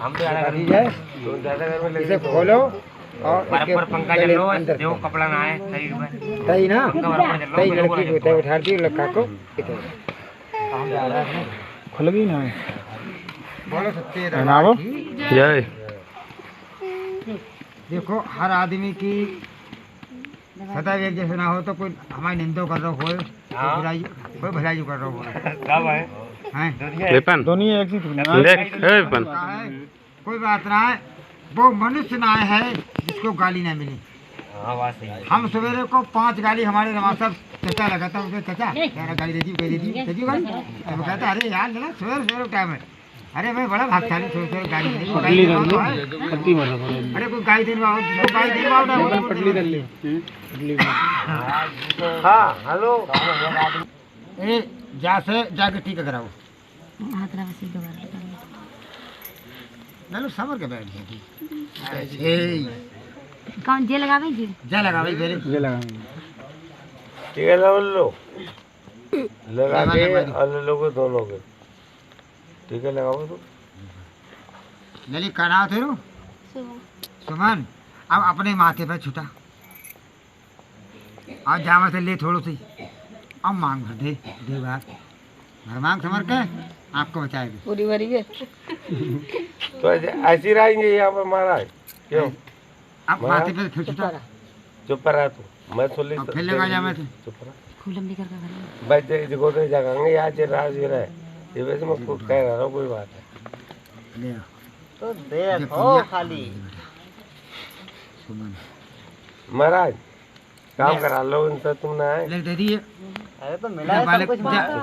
हम तो इसे खोलो और पर पंखा चल रहा है, देखो कपड़ा ना आए शरीर में सही ना, सही लड़की को तय उठा दी लड़का को खुल गई ना। बोलो सच्चे दरबार की जय। देखो हर आदमी की सदैव एक जैसे ना हो, तो कोई हमारी निंदा कर रहा हो, कोई भलाई कर रहा हो, हैं दुनिया एक कोई बात ना है। वो मनुष्य ना है जिसको गाली ना मिले। हम सवेरे को 5 गाली हमारे रमा साहब चचा लगाता हूँ, चचा यार गाली दे दी गाली। वो कहता अरे यार ना सवेरे सवेरे टाइम है, अरे मैं बड़ा भागशाली सवेरे गाली अरे कोई गाली दिलवाओ, गाली दिलवाओ। हाँ हेलो ए जा से जाके टीका कराओ। चलो समर के बैठ गया कौन जे लगावे जी जा लगावे पहले ये लगा टीका लगा के और लोगों दोनों के टीका लगाओ। तो लली कराओ थे सुमन अब अपने माथे पे छुटा और जामा से ले थोड़ो सी अब मांग भर दे बार भर मांग समर के आपको बचाएगी पूरी भरी है। तो ऐसी रहेंगे यहाँ पर महाराज क्यों? अब माथे पे फिर छुटा चुप रहा तू, मैं सुन ली फिर लगा जा मैं चुप रहा खुलम लेकर का भाई देखो तो जगाएंगे आज राज गिरा है ये वैसे मैं खुद कह रहा हूँ कोई बात है ले तो देखो खाली सुमन महाराज काम करा लो इनसे, तुम ना आए ले दे दिए। अरे तो मिला है सब कुछ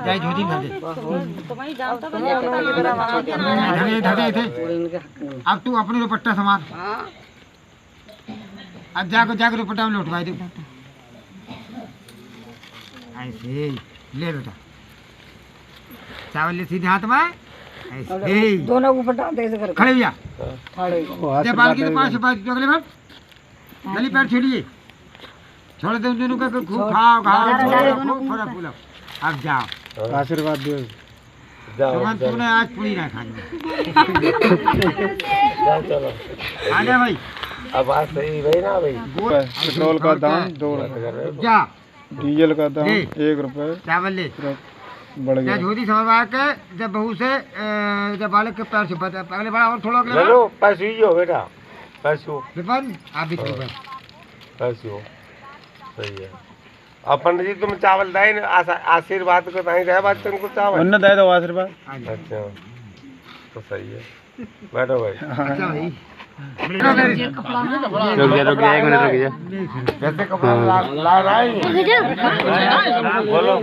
जाए झोटी भर दे तुम्हारी जानता धड़े थे। अब तू अपने दुपट्टा संभाल, अब जाकर दुपट्टा में लौटवाई दे ऐसे ले बेटा चावल ले सीधे हाथ में ऐसे दोनों को पटा दे कर खड़े भैया जब बाल की पास अगले बार गली पैर छोड़िए छोड़ दे उन दोनों का खूब खाओ खूब फरा फूला। अब जाओ आशीर्वाद दो। सुमन तुमने आज पूरी ना खानी चलो आ जा भाई। अब बात सही भाई ना भाई, पेट्रोल का दाम 2 रुपए, जा डीजल का दाम 1 रुपए चावल ले बढ़ गया। झोटी समझवा के जब बहू से जब बालक के पैर छुपा अगले बड़ा और थोड़ा अगले लो पैसे ही हो बेटा पैसे विपन आप भी पैसे हो सही है। अब पंडित जी तुम चावल दाई आशीर्वाद को नहीं रहे बात तुमको चावल उन्हें दे दो आशीर्वाद। अच्छा तो सही है, बैठो भाई। अच्छा भाई रुक जा 1 मिनट रुक जा। जैसे कपड़ा ला रहा है बोलो।